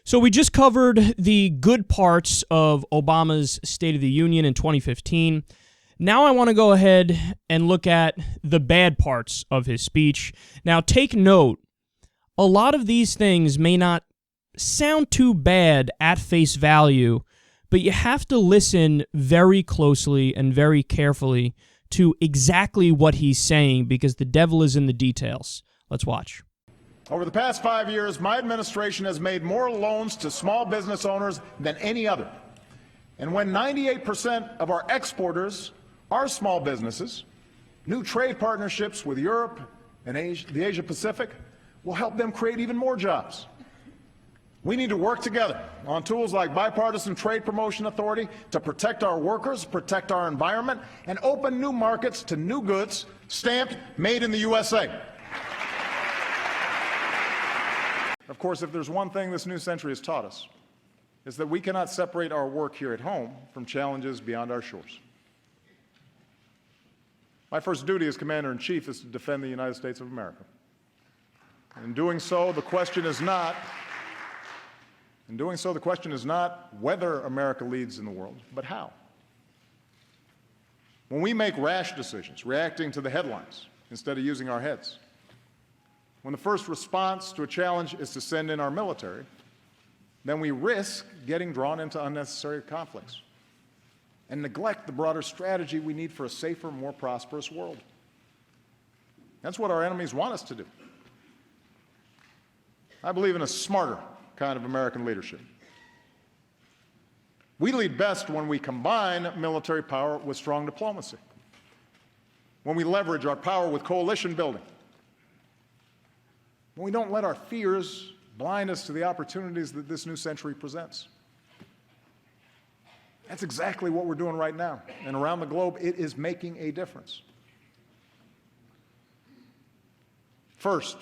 So we just covered the good parts of Obama's State of the Union in 2015. Now I want to go ahead and look at the bad parts of his speech. Now take note, a lot of these things may not sound too bad at face value, but you have to listen very closely and very carefully to exactly what he's saying because the devil is in the details. Let's watch. Over the past 5 years, my administration has made more loans to small business owners than any other. And when 98% of our exporters are small businesses, new trade partnerships with Europe and the Asia Pacific will help them create even more jobs. We need to work together on tools like bipartisan trade promotion authority to protect our workers, protect our environment, and open new markets to new goods stamped made in the USA. Of course, if there's one thing this new century has taught us, is that we cannot separate our work here at home from challenges beyond our shores. My first duty as Commander-in-Chief is to defend the United States of America. And in doing so, the question is not whether America leads in the world, but how. When we make rash decisions, reacting to the headlines instead of using our heads, when the first response to a challenge is to send in our military, then we risk getting drawn into unnecessary conflicts and neglect the broader strategy we need for a safer, more prosperous world. That's what our enemies want us to do. I believe in a smarter kind of American leadership. We lead best when we combine military power with strong diplomacy, when we leverage our power with coalition building, when we don't let our fears blind us to the opportunities that this new century presents. That's exactly what we're doing right now. And around the globe, it is making a difference. First,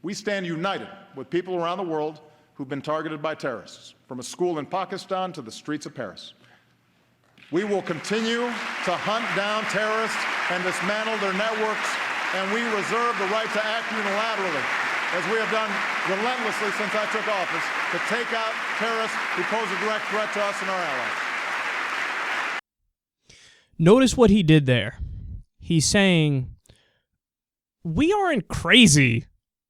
we stand united with people around the world who've been targeted by terrorists, from a school in Pakistan to the streets of Paris. We will continue to hunt down terrorists and dismantle their networks, and we reserve the right to act unilaterally, as we have done relentlessly since I took office, to take out terrorists who pose a direct threat to us and our allies. Notice what he did there. He's saying, we aren't crazy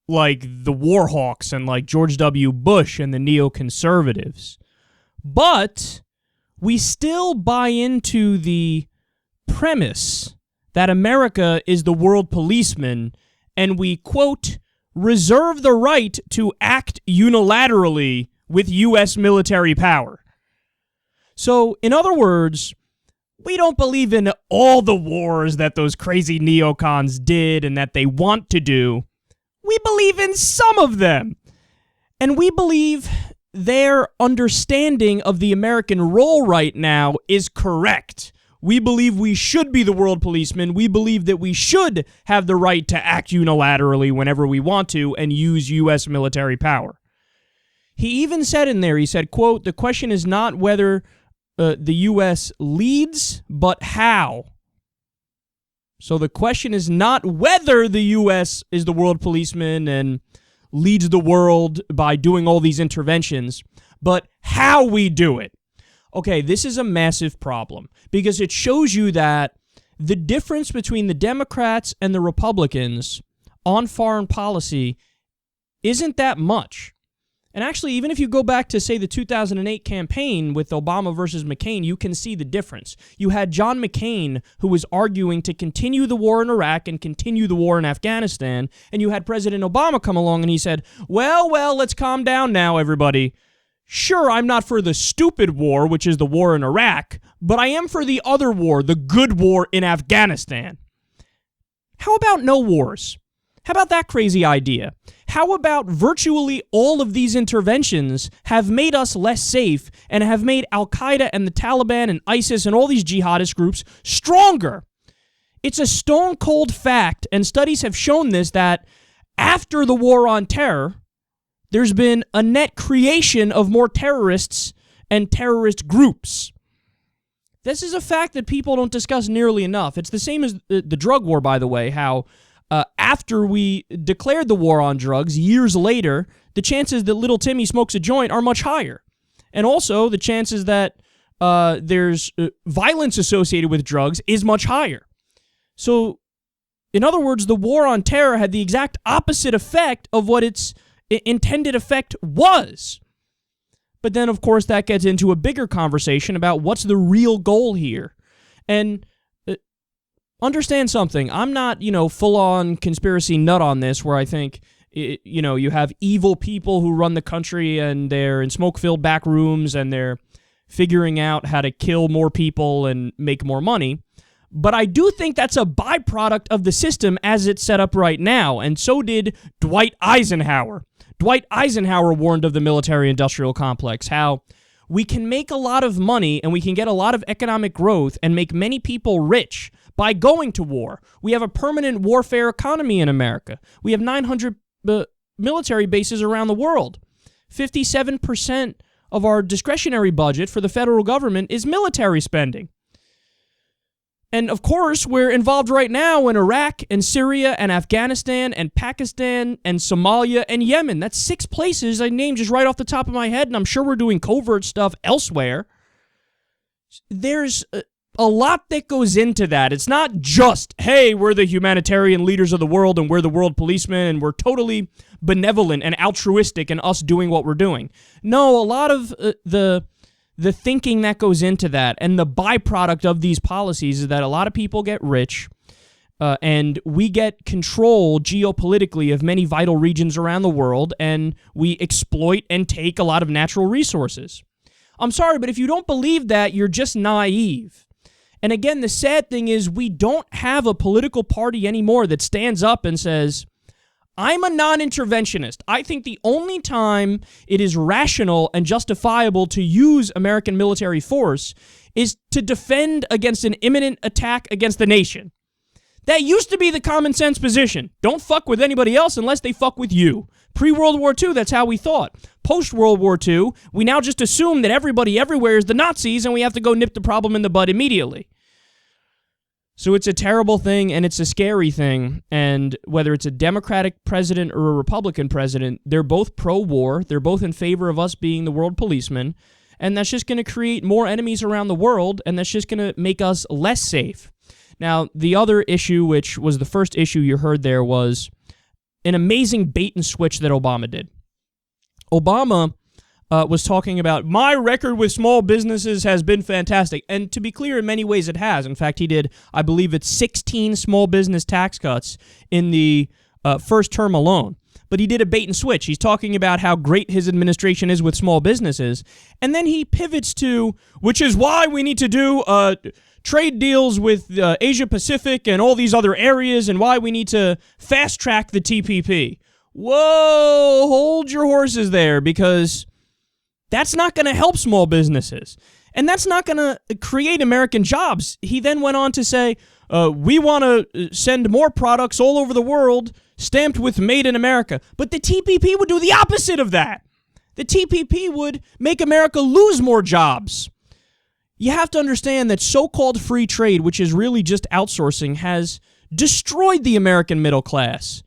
like the war hawks and like George W. Bush and the neoconservatives, but we still buy into the premise that America is the world policeman, and we, quote, reserve the right to act unilaterally with U.S. military power. So, in other words, we don't believe in all the wars that those crazy neocons did and that they want to do. We believe in some of them. And we believe their understanding of the American role right now is correct. We believe we should be the world policeman. We believe that we should have the right to act unilaterally whenever we want to and use U.S. military power. He even said in there, he said, quote, the question is not whether the U.S. leads, but how. So the question is not whether the U.S. is the world policeman and leads the world by doing all these interventions, but how we do it. Okay, this is a massive problem because it shows you that the difference between the Democrats and the Republicans on foreign policy isn't that much. And actually, even if you go back to, say, the 2008 campaign with Obama versus McCain, you can see the difference. You had John McCain, who was arguing to continue the war in Iraq and continue the war in Afghanistan, and you had President Obama come along and he said, well, let's calm down now, everybody. Sure, I'm not for the stupid war, which is the war in Iraq, but I am for the other war, the good war in Afghanistan. How about no wars? How about that crazy idea? How about virtually all of these interventions have made us less safe and have made al-qaeda and the Taliban and ISIS and all these jihadist groups stronger? It's a stone-cold fact, and studies have shown this, that after the war on terror, there's been a net creation of more terrorists and terrorist groups. This is a fact that people don't discuss nearly enough. It's the same as the drug war, by the way, how after we declared the war on drugs, years later, the chances that little Timmy smokes a joint are much higher. And also, the chances that there's violence associated with drugs is much higher. So, in other words, the war on terror had the exact opposite effect of what its intended effect was. But then, of course, that gets into a bigger conversation about what's the real goal here. And understand something. I'm not, full-on conspiracy nut on this where I think, you have evil people who run the country and they're in smoke-filled back rooms and they're figuring out how to kill more people and make more money. But I do think that's a byproduct of the system as it's set up right now, and so did Dwight Eisenhower. Dwight Eisenhower warned of the military-industrial complex, how we can make a lot of money and we can get a lot of economic growth and make many people rich by going to war. We have a permanent warfare economy in America. We have 900 military bases around the world. 57% of our discretionary budget for the federal government is military spending. And of course, we're involved right now in Iraq and Syria and Afghanistan and Pakistan and Somalia and Yemen. That's 6 places I named just right off the top of my head, and I'm sure we're doing covert stuff elsewhere. There's a lot that goes into that. It's not just, hey, we're the humanitarian leaders of the world and we're the world policemen and we're totally benevolent and altruistic in us doing what we're doing. No, a lot of the thinking that goes into that and the byproduct of these policies is that a lot of people get rich and we get control geopolitically of many vital regions around the world, and we exploit and take a lot of natural resources. I'm sorry, but if you don't believe that, you're just naive. And again, the sad thing is we don't have a political party anymore that stands up and says, I'm a non-interventionist. I think the only time it is rational and justifiable to use American military force is to defend against an imminent attack against the nation. That used to be the common sense position. Don't fuck with anybody else unless they fuck with you. Pre-World War II, that's how we thought. Post-World War II, we now just assume that everybody everywhere is the Nazis and we have to go nip the problem in the bud immediately. So it's a terrible thing and it's a scary thing, and whether it's a Democratic president or a Republican president, they're both pro-war, they're both in favor of us being the world policemen, and that's just going to create more enemies around the world, and that's just going to make us less safe. Now, the other issue, which was the first issue you heard there, was an amazing bait and switch that Obama did. Obama was talking about, my record with small businesses has been fantastic. And to be clear, in many ways it has. In fact, he did, I believe it's 16 small business tax cuts in the first term alone. But he did a bait and switch. He's talking about how great his administration is with small businesses. And then he pivots to, which is why we need to do trade deals with Asia Pacific and all these other areas, and why we need to fast track the TPP. Whoa, hold your horses there, because that's not going to help small businesses. And that's not going to create American jobs. He then went on to say, we want to send more products all over the world stamped with Made in America. But the TPP would do the opposite of that. The TPP would make America lose more jobs. You have to understand that so-called free trade, which is really just outsourcing, has destroyed the American middle class.